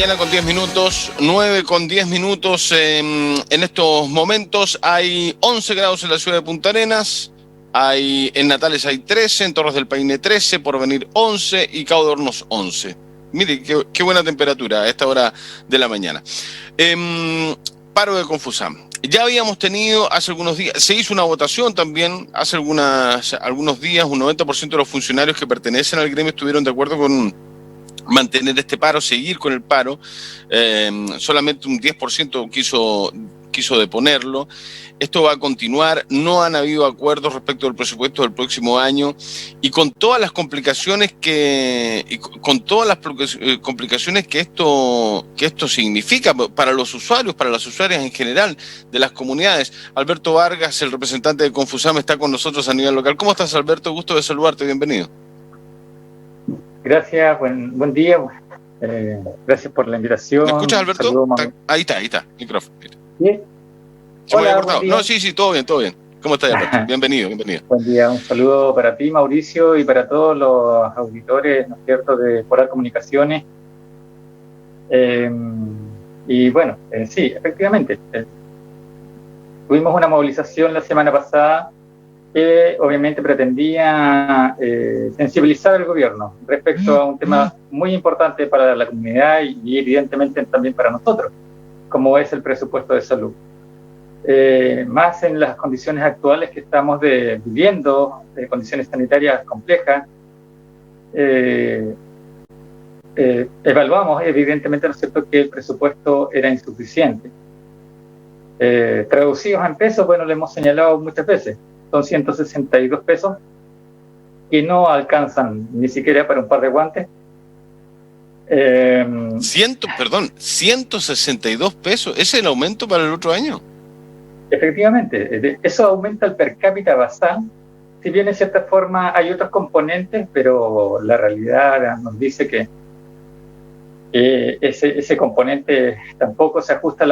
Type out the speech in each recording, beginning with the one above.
mañana con 10 minutos, 9 con 10 minutos. En estos momentos hay 11 grados en la ciudad de Punta Arenas, en Natales hay 13, en Torres del Paine 13, Porvenir 11 y Cabo de Hornos 11. Mire, qué buena temperatura a esta hora de la mañana. Paro de Confusam. Ya habíamos tenido hace algunos días, se hizo una votación también hace algunos días, un 90% de los funcionarios que pertenecen al gremio estuvieron de acuerdo con mantener este paro, seguir con el paro. Solamente un 10% quiso deponerlo. Esto va a continuar, no han habido acuerdos respecto al presupuesto del próximo año y con todas las complicaciones que esto significa para los usuarios, para las usuarias en general de las comunidades. Alberto Vargas, el representante de Confusam, está con nosotros a nivel local. ¿Cómo estás, Alberto? Gusto de saludarte, bienvenido. Gracias, buen día. Gracias por la invitación. ¿Me escuchas, Alberto? Saludos, ahí está, micrófono. ¿Sí? Hola, no, sí, todo bien. ¿Cómo estás, Alberto? Bienvenido. Buen día, un saludo para ti, Mauricio, y para todos los auditores, ¿no es cierto?, de Polar Comunicaciones. Y bueno, sí, efectivamente, tuvimos una movilización la semana pasada que obviamente pretendía sensibilizar al gobierno respecto a un tema muy importante para la comunidad y evidentemente también para nosotros, como es el presupuesto de salud. Más en las condiciones actuales que estamos viviendo, condiciones sanitarias complejas, evaluamos evidentemente, ¿no es cierto?, que el presupuesto era insuficiente. Traducidos en pesos, bueno, lo hemos señalado muchas veces, son 162 pesos que no alcanzan ni siquiera para un par de guantes. 162 pesos, ¿ese es el aumento para el otro año? Efectivamente, eso aumenta el per cápita basal, si bien en cierta forma hay otros componentes, pero la realidad nos dice que ese componente tampoco se ajusta a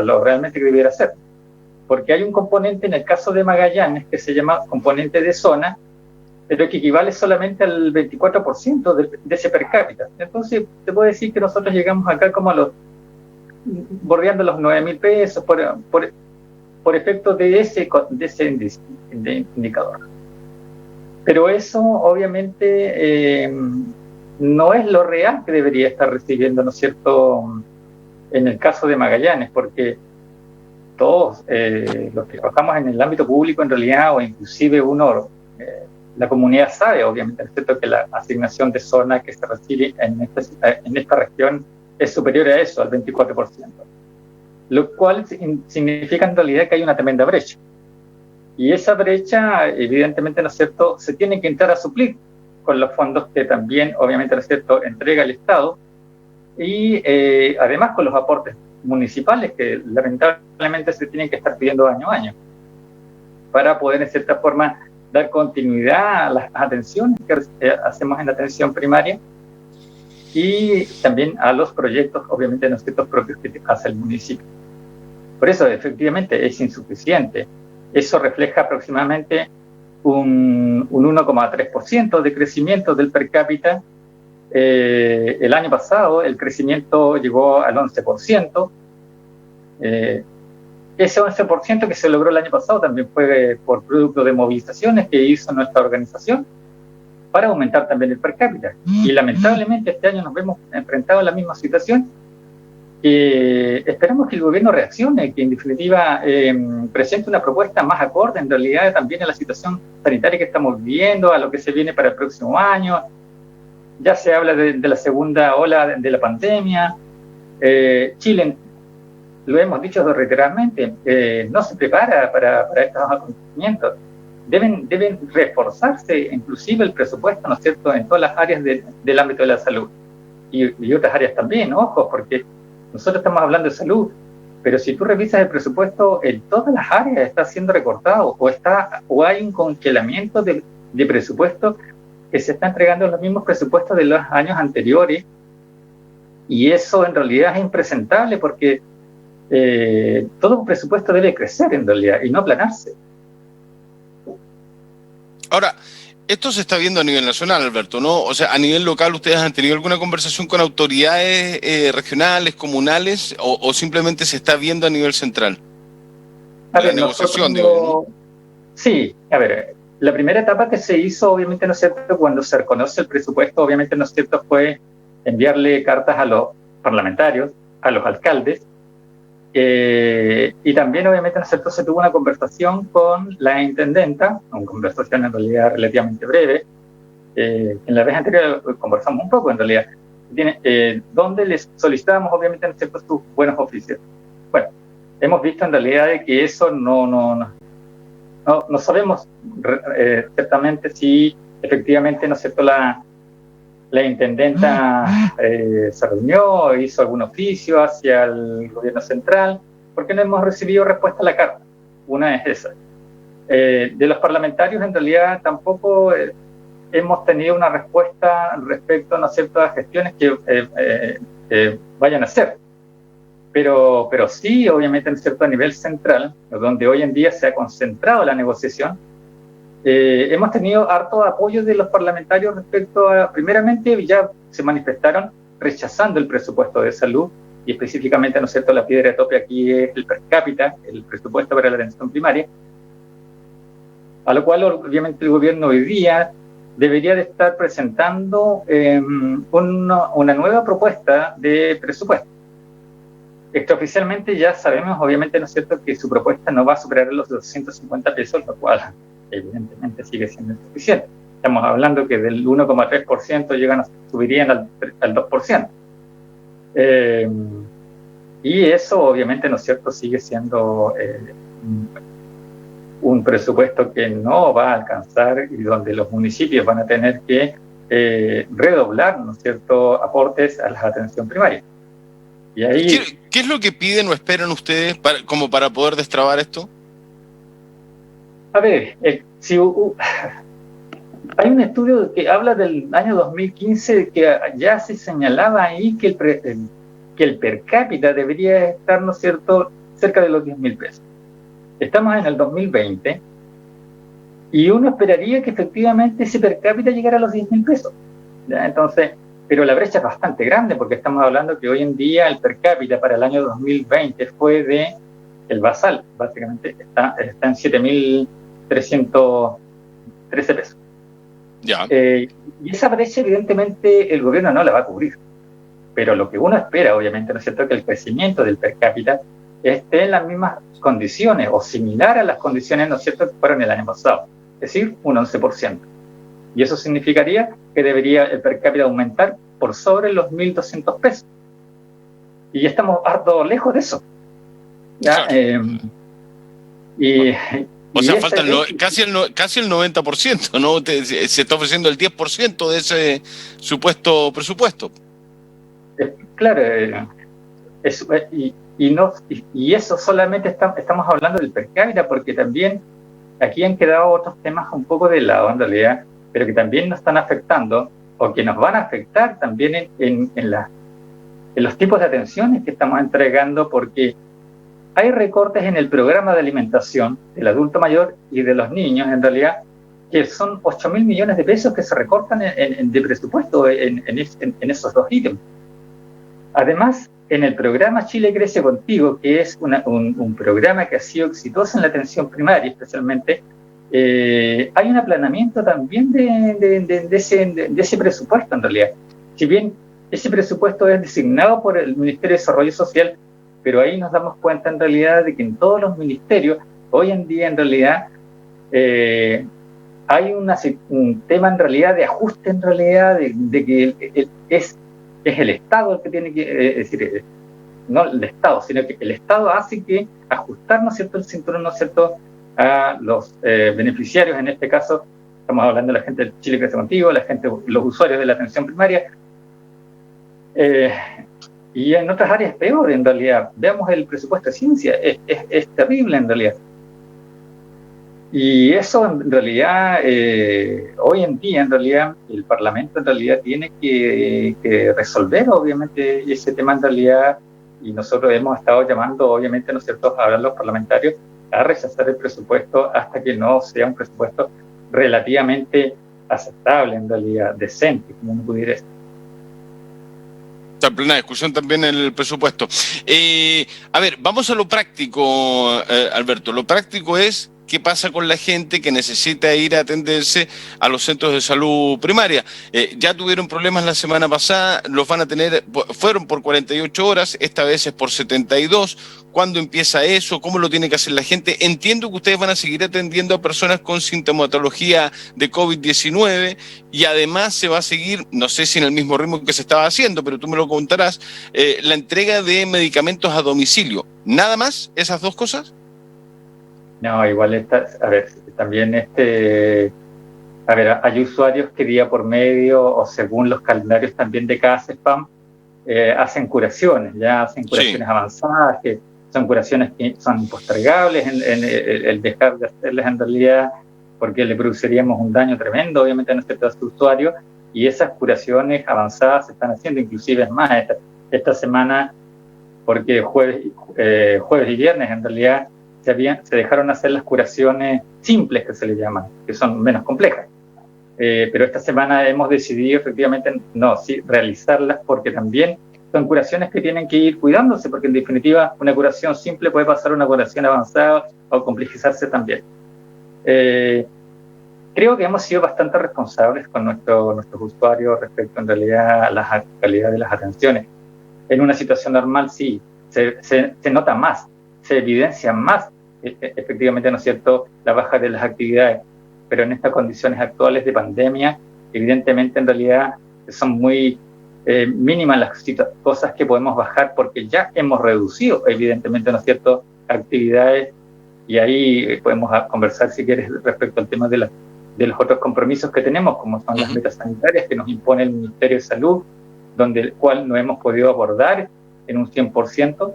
lo realmente que debiera ser. Porque hay un componente en el caso de Magallanes que se llama componente de zona, pero que equivale solamente al 24% de ese per cápita. Entonces, te puedo decir que nosotros llegamos acá como bordeando los 9.000 pesos por efecto de ese indicador. Pero eso, obviamente, no es lo real que debería estar recibiendo, ¿no es cierto?, en el caso de Magallanes, porque todos los que trabajamos en el ámbito público en realidad, o inclusive la comunidad sabe, obviamente, ¿no es cierto?, que la asignación de zona que se recibe en esta región es superior a eso, al 24%, lo cual significa en realidad que hay una tremenda brecha. Y esa brecha, evidentemente, ¿no es cierto?, se tiene que entrar a suplir con los fondos que también, obviamente, ¿no es cierto?, entrega el Estado, y además con los aportes municipales que lamentablemente se tienen que estar pidiendo año a año para poder, en cierta forma, dar continuidad a las atenciones que hacemos en la atención primaria y también a los proyectos, obviamente, ¿no?, propios que hace el municipio. Por eso, efectivamente, es insuficiente. Eso refleja aproximadamente un 1,3% de crecimiento del per cápita. El año pasado el crecimiento llegó al 11%. Ese 11% que se logró el año pasado también fue por producto de movilizaciones que hizo nuestra organización para aumentar también el per cápita. Y lamentablemente este año nos vemos enfrentados a la misma situación. Esperamos que el gobierno reaccione, que en definitiva presente una propuesta más acorde en realidad también a la situación sanitaria que estamos viviendo, a lo que se viene para el próximo año. Ya se habla de la segunda ola de la pandemia. Chile, lo hemos dicho reiteradamente, no se prepara para estos acontecimientos. Deben reforzarse inclusive el presupuesto, ¿no es cierto?, en todas las áreas del ámbito de la salud. Y otras áreas también, ojo, porque nosotros estamos hablando de salud, pero si tú revisas el presupuesto, en todas las áreas está siendo recortado o hay un congelamiento de presupuesto que se está entregando en los mismos presupuestos de los años anteriores, y eso en realidad es impresentable porque todo un presupuesto debe crecer en realidad y no aplanarse. Ahora, Esto se está viendo a nivel nacional, Alberto, ¿no? O sea, a nivel local, ¿ustedes han tenido alguna conversación con autoridades regionales, comunales, o simplemente se está viendo a nivel central? A La ver, negociación, digo yo, ¿no? sí, a ver, la primera etapa que se hizo, obviamente, ¿no es cierto?, cuando se reconoce el presupuesto, obviamente, ¿no es cierto?, fue enviarle cartas a los parlamentarios, a los alcaldes, y también, obviamente, ¿no es cierto?, se tuvo una conversación con la intendenta, una conversación en realidad relativamente breve. En la vez anterior conversamos un poco, en realidad, donde les solicitábamos, obviamente, ¿no es cierto?, sus buenos oficios. Bueno, hemos visto en realidad de que eso no sabemos ciertamente si efectivamente, ¿no es cierto?, la intendenta se reunió, hizo algún oficio hacia el gobierno central, porque no hemos recibido respuesta a la carta. Una es esa. De los parlamentarios, en realidad, tampoco hemos tenido una respuesta respecto, ¿no es cierto?, a gestiones que vayan a hacer. Pero sí, obviamente, ¿no es cierto?, a nivel central, donde hoy en día se ha concentrado la negociación, hemos tenido harto apoyo de los parlamentarios respecto a, primeramente, ya se manifestaron rechazando el presupuesto de salud, y específicamente, ¿no es cierto?, la piedra de tope aquí es el per cápita, el presupuesto para la atención primaria, a lo cual, obviamente, el gobierno hoy día debería de estar presentando una nueva propuesta de presupuesto. Extraoficialmente ya sabemos, obviamente, ¿no es cierto?, que su propuesta no va a superar los 250 pesos, lo cual evidentemente sigue siendo insuficiente. Estamos hablando que del 1,3% subirían al 2%. Y eso, obviamente, ¿no es cierto?, sigue siendo un presupuesto que no va a alcanzar y donde los municipios van a tener que redoblar, ¿no es cierto?, aportes a la atención primaria. Y ahí, ¿Qué es lo que piden o esperan ustedes como para poder destrabar esto? a ver, hay un estudio que habla del año 2015 que ya se señalaba ahí que el per cápita debería estar, ¿no es cierto?, cerca de los 10.000 pesos. Estamos en el 2020 y uno esperaría que efectivamente ese per cápita llegara a los 10.000 pesos. ¿Ya? Entonces, pero la brecha es bastante grande porque estamos hablando que hoy en día el per cápita para el año 2020 fue el basal, básicamente está en 7.313 pesos. Ya. Y esa brecha evidentemente el gobierno no la va a cubrir, pero lo que uno espera, obviamente, ¿no es cierto?, que el crecimiento del per cápita esté en las mismas condiciones o similar a las condiciones, ¿no es cierto?, que fueron el año pasado, es decir, un 11%. Y eso significaría que debería el per cápita aumentar por sobre los 1.200 pesos. Y ya estamos harto lejos de eso. ¿Ya? Claro. O sea, falta casi el 90%, ¿no? Se está ofreciendo el 10% de ese supuesto presupuesto. Claro, y eso solamente estamos hablando del per cápita, porque también aquí han quedado otros temas un poco de lado, en realidad, pero que también nos están afectando, o que nos van a afectar también en los tipos de atenciones que estamos entregando, porque hay recortes en el programa de alimentación del adulto mayor y de los niños, en realidad, que son 8.000 millones de pesos que se recortan de presupuesto en esos dos ítems. Además, en el programa Chile Crece Contigo, que es un programa que ha sido exitoso en la atención primaria especialmente, hay un aplanamiento también de ese presupuesto, en realidad. Si bien ese presupuesto es designado por el Ministerio de Desarrollo Social, pero ahí nos damos cuenta en realidad de que en todos los ministerios, hoy en día en realidad, hay un tema en realidad de ajuste en realidad, de que es el Estado el que tiene que, es decir, no el Estado, sino que el Estado hace que ajustar, ¿no es cierto?, el cinturón, ¿no es cierto?, a los beneficiarios. En este caso estamos hablando de la gente del Chile Crece Contigo, los usuarios de la atención primaria, y en otras áreas peor en realidad. Veamos el presupuesto de ciencia, es terrible en realidad. Y eso en realidad, hoy en día en realidad, el Parlamento en realidad tiene que resolver obviamente ese tema en realidad, y nosotros hemos estado llamando obviamente, ¿no es cierto?, a los parlamentarios a rechazar el presupuesto hasta que no sea un presupuesto relativamente aceptable, en realidad, decente, como uno pudiera decir. Está en plena discusión también el presupuesto. A ver, vamos a lo práctico, Alberto. Lo práctico es qué pasa con la gente que necesita ir a atenderse a los centros de salud primaria. Ya tuvieron problemas la semana pasada, los van a tener, fueron por 48 horas, esta vez es por 72. ¿Cuándo empieza eso? ¿Cómo lo tiene que hacer la gente? Entiendo que ustedes van a seguir atendiendo a personas con sintomatología de COVID-19 y además se va a seguir, no sé si en el mismo ritmo que se estaba haciendo, pero tú me lo contarás, la entrega de medicamentos a domicilio. ¿Nada más? ¿Esas dos cosas? No, igual a ver, también a ver, hay usuarios que día por medio o según los calendarios también de cada CESPAM hacen curaciones, ya hacen curaciones avanzadas, que son curaciones que son impostergables el dejar de hacerles en realidad, porque le produciríamos un daño tremendo, obviamente, a nuestro usuario, y esas curaciones avanzadas se están haciendo, inclusive es más, esta semana, porque jueves y viernes en realidad se dejaron hacer las curaciones simples, que se le llaman, que son menos complejas. Pero esta semana hemos decidido efectivamente realizarlas, porque también son curaciones que tienen que ir cuidándose, porque en definitiva una curación simple puede pasar a una curación avanzada o complejizarse también. Creo que hemos sido bastante responsables con nuestros usuarios respecto en realidad a la calidad de las atenciones. En una situación normal sí, se nota más, se evidencia más efectivamente, ¿no es cierto?, la baja de las actividades, pero en estas condiciones actuales de pandemia, evidentemente en realidad son muy mínimas las cosas que podemos bajar, porque ya hemos reducido evidentemente, ¿no es cierto?, actividades, y ahí podemos conversar si quieres respecto al tema de los otros compromisos que tenemos, como son las metas sanitarias que nos impone el Ministerio de Salud, donde el cual no hemos podido abordar en un 100%,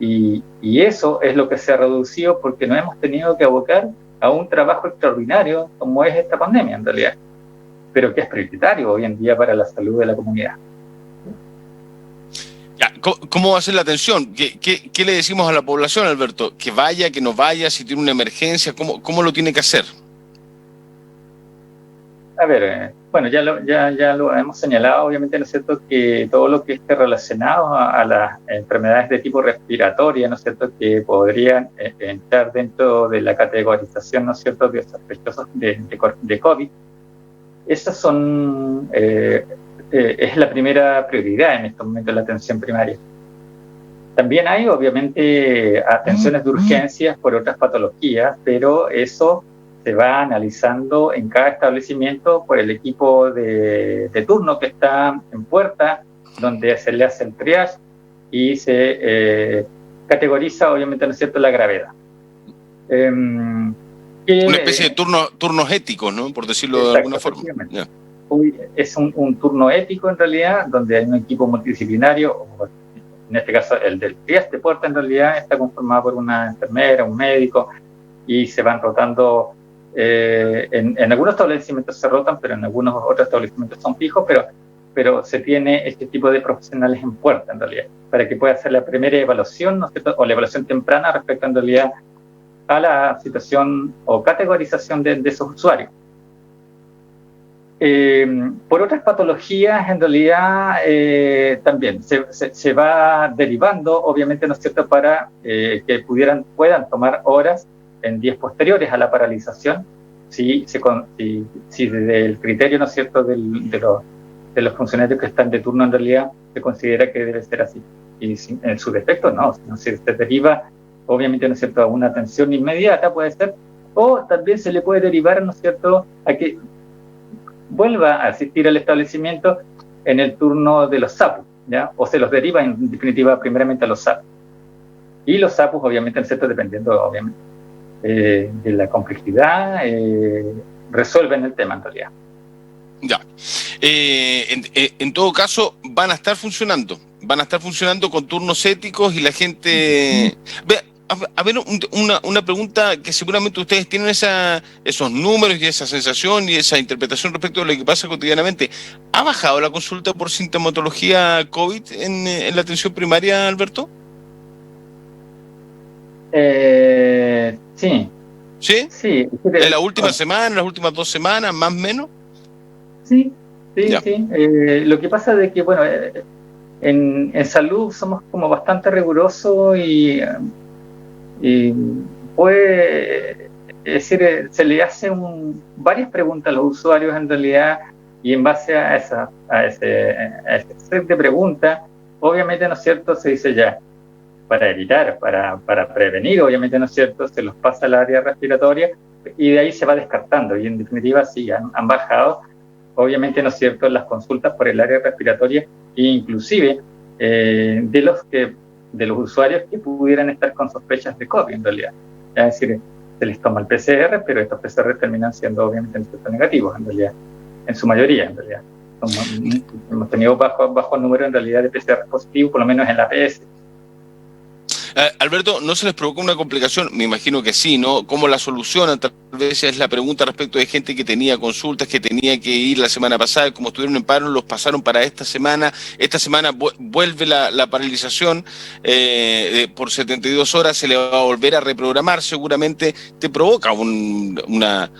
y eso es lo que se ha reducido porque nos hemos tenido que abocar a un trabajo extraordinario como es esta pandemia en realidad, pero que es prioritario hoy en día para la salud de la comunidad. Ya, ¿cómo va a ser la atención? ¿Qué le decimos a la población, Alberto? ¿Que vaya, que no vaya, si tiene una emergencia? ¿Cómo lo tiene que hacer? A ver, bueno, ya lo hemos señalado, obviamente, ¿no es cierto?, que todo lo que esté relacionado a las enfermedades de tipo respiratoria, ¿no es cierto?, que podrían entrar dentro de la categorización, ¿no es cierto?, de sospechosos de COVID, esas son, es la primera prioridad en estos momentos de la atención primaria. También hay, obviamente, atenciones de urgencias por otras patologías, pero eso se va analizando en cada establecimiento por el equipo de turno que está en puerta, donde se le hace el triage y se categoriza, obviamente, ¿no es cierto?, la gravedad. Una especie de turnos éticos, ¿no?, por decirlo de alguna forma. Yeah. Es un turno ético, en realidad, donde hay un equipo multidisciplinario, en este caso el del triage de puerta, en realidad, está conformado por una enfermera, un médico, y se van rotando. En algunos establecimientos se rotan, pero en algunos otros establecimientos son fijos, pero se tiene este tipo de profesionales en puerta, en realidad, para que pueda hacer la primera evaluación, ¿no es cierto?, o la evaluación temprana respecto, en realidad, a la situación o categorización de esos usuarios. Por otras patologías, en realidad, también se va derivando, obviamente, ¿no es cierto?, para que puedan tomar horas en días posteriores a la paralización, si desde el criterio, ¿no es cierto?, de los funcionarios que están de turno, en realidad, se considera que debe ser así. Y en su defecto, no, si se deriva, obviamente, ¿no es cierto?, a una atención inmediata, puede ser, o también se le puede derivar, ¿no es cierto?, a que vuelva a asistir al establecimiento en el turno de los SAPU, ¿ya? O se los deriva, en definitiva, primeramente a los SAPU. Y los SAPU, obviamente, ¿no es cierto?, dependiendo, obviamente, de la complejidad, resuelven el tema en realidad. Ya. En todo caso, van a estar funcionando con turnos éticos y la gente... A ver, una pregunta que seguramente ustedes tienen esos números y esa sensación y esa interpretación respecto a lo que pasa cotidianamente. ¿Ha bajado la consulta por sintomatología COVID en la atención primaria, Alberto? Sí. ¿Sí? Sí. ¿En la última semana, en las últimas 2 semanas, más o menos? Sí, sí, Ya. sí. Lo que pasa es que, bueno, en salud somos como bastante rigurosos y puede, es decir, se le hacen varias preguntas a los usuarios en realidad, y en base a ese set de preguntas, obviamente, ¿no es cierto?, se dice ya, para evitar, para prevenir, obviamente, ¿no es cierto?, se los pasa al área respiratoria y de ahí se va descartando, y en definitiva sí, han bajado, obviamente, ¿no es cierto?, las consultas por el área respiratoria, e inclusive de los usuarios que pudieran estar con sospechas de COVID en realidad. Es decir, se les toma el PCR, pero estos PCR terminan siendo obviamente negativos en realidad, en su mayoría en realidad. Hemos tenido bajo número en realidad de PCR positivos, por lo menos en la APS. Alberto, ¿no se les provoca una complicación? Me imagino que sí, ¿no? ¿Cómo la solucionan? Tal vez es la pregunta respecto de gente que tenía consultas, que tenía que ir la semana pasada, como estuvieron en paro, los pasaron para esta semana. Esta semana vuelve la paralización por 72 horas, se le va a volver a reprogramar, seguramente te provoca una,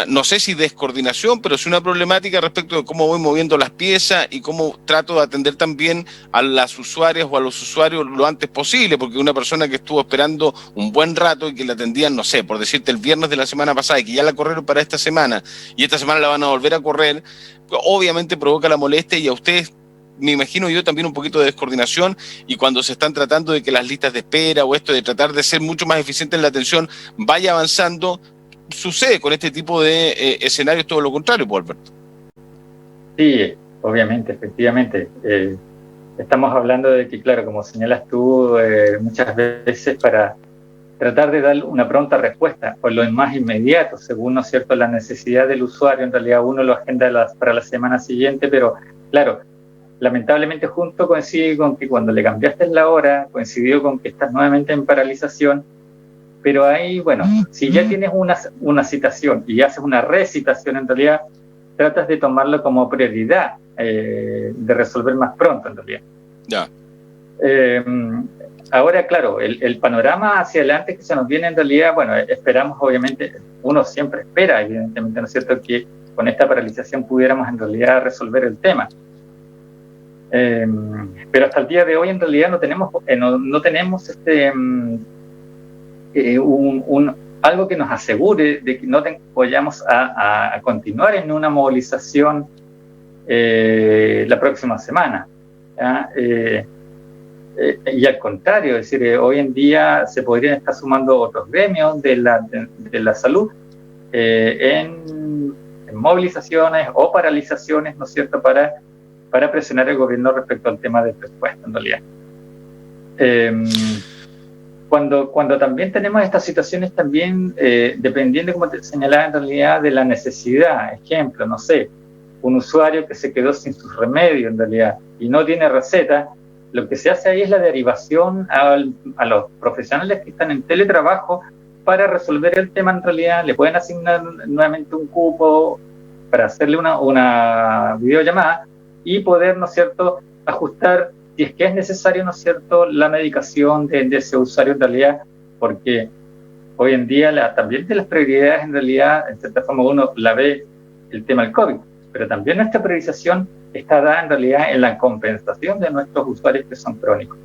no sé si descoordinación, pero sí una problemática respecto de cómo voy moviendo las piezas y cómo trato de atender también a las usuarias o a los usuarios lo antes posible, porque una persona que estuvo esperando un buen rato y que la atendían, no sé, por decirte el viernes de la semana pasada y que ya la corrieron para esta semana y esta semana la van a volver a correr, obviamente provoca la molestia y a ustedes me imagino yo también un poquito de descoordinación, y cuando se están tratando de que las listas de espera o esto de tratar de ser mucho más eficiente en la atención vaya avanzando, sucede con este tipo de escenarios todo lo contrario, pues, Alberto. Sí, obviamente, efectivamente. Estamos hablando de que, claro, como señalas tú, muchas veces para tratar de dar una pronta respuesta o lo más inmediato, según, ¿no es cierto?, la necesidad del usuario, en realidad uno lo agenda para la semana siguiente, pero claro, lamentablemente junto coincide con que cuando le cambiaste la hora, coincidió con que estás nuevamente en paralización, pero ahí, bueno, si ya tienes una citación y haces una recitación, en realidad tratas de tomarlo como prioridad, de resolver más pronto, en realidad. Ya. Ahora, claro, el panorama hacia adelante que se nos viene en realidad, bueno, esperamos obviamente, uno siempre espera, evidentemente, ¿no es cierto?, que con esta paralización pudiéramos en realidad resolver el tema. Pero hasta el día de hoy en realidad no tenemos algo que nos asegure de que no vayamos a continuar en una movilización la próxima semana. Y al contrario, es decir, hoy en día se podrían estar sumando otros gremios de la salud en movilizaciones o paralizaciones, ¿no es cierto?, para presionar al gobierno respecto al tema del presupuesto, en realidad. Cuando también tenemos estas situaciones, también dependiendo, como te señalaba, en realidad de la necesidad, ejemplo, no sé, un usuario que se quedó sin sus remedios en realidad y no tiene receta, lo que se hace ahí es la derivación a los profesionales que están en teletrabajo para resolver el tema en realidad. Le pueden asignar nuevamente un cupo para hacerle una videollamada y poder, ¿no es cierto?, ajustar, si es que es necesario, ¿no es cierto?, la medicación de ese usuario en realidad, porque hoy en día también de las prioridades en realidad, en cierta forma uno la ve el tema del COVID, pero también nuestra priorización está dada en realidad en la compensación de nuestros usuarios que son crónicos.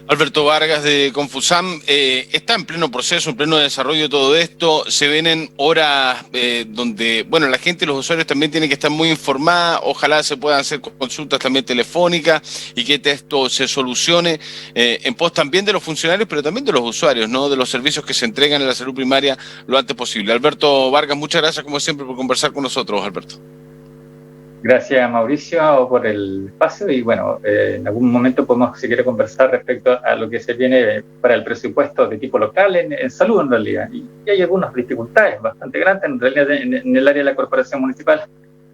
Alberto Vargas de Confusam está en pleno proceso, en pleno desarrollo de todo esto. Se vienen horas donde, bueno, la gente, los usuarios también tienen que estar muy informada. Ojalá se puedan hacer consultas también telefónicas y que esto se solucione en pos también de los funcionarios, pero también de los usuarios, ¿no?, de los servicios que se entregan en la salud primaria lo antes posible. Alberto Vargas, muchas gracias como siempre por conversar con nosotros, Alberto. Gracias, Mauricio, por el espacio y bueno, en algún momento podemos, si quiere, conversar respecto a lo que se viene para el presupuesto de tipo local en salud en realidad. Y hay algunas dificultades bastante grandes en realidad en el área de la corporación municipal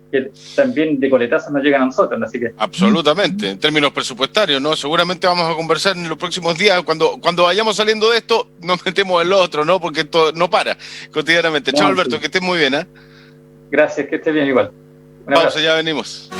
que también de coletazo nos llegan a nosotros, así que... Absolutamente, en términos presupuestarios, ¿no? Seguramente vamos a conversar en los próximos días, cuando vayamos saliendo de esto, nos metemos en lo otro, ¿no? Porque esto no para cotidianamente. Chao, Alberto, que estés muy bien, ¿eh? Gracias, que estés bien igual. Pausa, ya venimos.